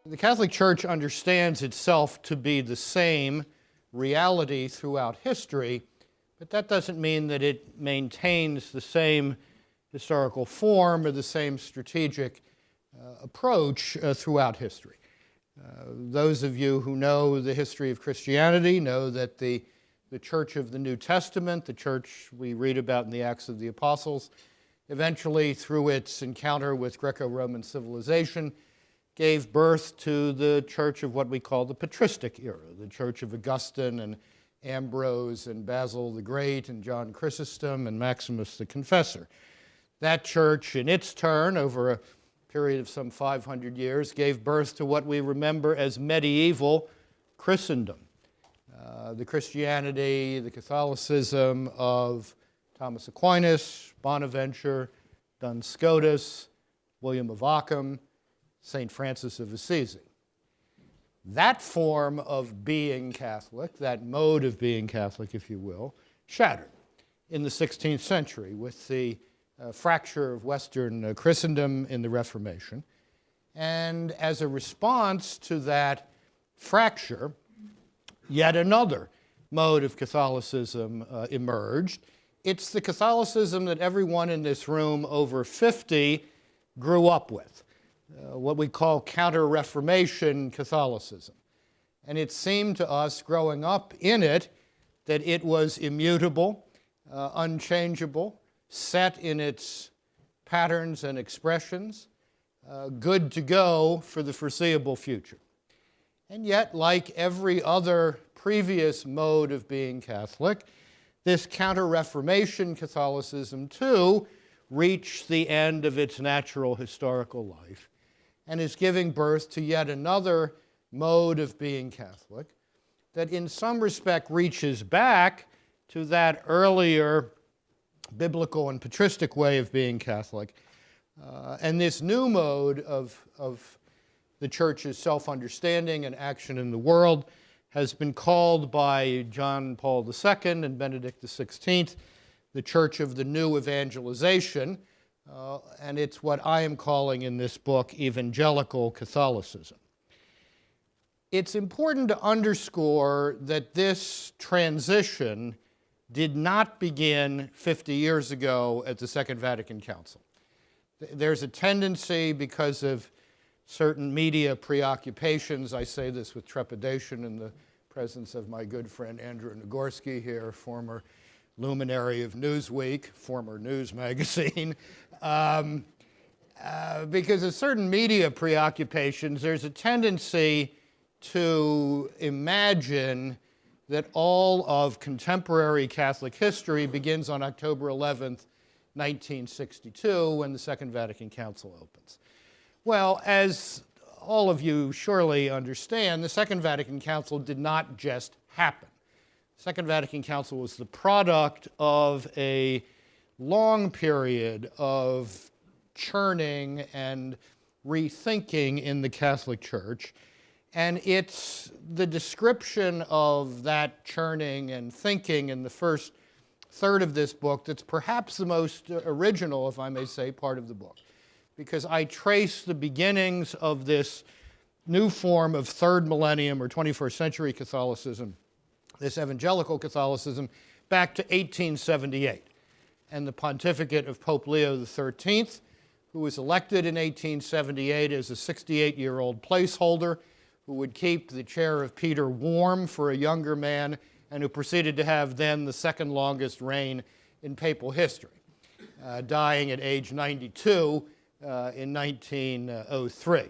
The Catholic Church understands itself to be the same reality throughout history, but that doesn't mean that it maintains the same historical form or the same strategic approach throughout history. Those of you who know the history of Christianity know that the Church of the New Testament, the church we read about in the Acts of the Apostles, eventually through its encounter with Greco-Roman civilization, gave birth to the church of what we call the patristic era, the church of Augustine and Ambrose and Basil the Great and John Chrysostom and Maximus the Confessor. That church, in its turn, over a period of some 500 years, gave birth to what we remember as medieval Christendom. The Christianity, the Catholicism of Thomas Aquinas, Bonaventure, Duns Scotus, William of Ockham, St. Francis of Assisi. That form of being Catholic, that mode of being Catholic, if you will, shattered in the 16th century with the fracture of Western Christendom in the Reformation. And as a response to that fracture, yet another mode of Catholicism emerged. It's the Catholicism that everyone in this room over 50 grew up with. What we call Counter-Reformation Catholicism. And it seemed to us, growing up in it, that it was immutable, unchangeable, set in its patterns and expressions, good to go for the foreseeable future. And yet, like every other previous mode of being Catholic, this Counter-Reformation Catholicism, too, reached the end of its natural historical life and is giving birth to yet another mode of being Catholic that in some respect reaches back to that earlier biblical and patristic way of being Catholic. And this new mode of the Church's self-understanding and action in the world has been called by John Paul II and Benedict XVI the Church of the New Evangelization, and it's what I am calling in this book Evangelical Catholicism. It's important to underscore that this transition did not begin 50 years ago at the Second Vatican Council. There's a tendency, because of certain media preoccupations, I say this with trepidation in the presence of my good friend Andrew Nagorski here, former luminary of Newsweek, former news magazine, because of certain media preoccupations, there's a tendency to imagine that all of contemporary Catholic history begins on October 11th, 1962, when the Second Vatican Council opens. Well, as all of you surely understand, the Second Vatican Council did not just happen. The Second Vatican Council was the product of a long period of churning and rethinking in the Catholic Church. And it's the description of that churning and thinking in the first third of this book that's perhaps the most original, if I may say, part of the book. Because I trace the beginnings of this new form of third millennium or 21st century Catholicism, this evangelical Catholicism, back to 1878 and the pontificate of Pope Leo XIII, who was elected in 1878 as a 68-year-old placeholder who would keep the chair of Peter warm for a younger man and who proceeded to have then the second longest reign in papal history, dying at age 92 in 1903.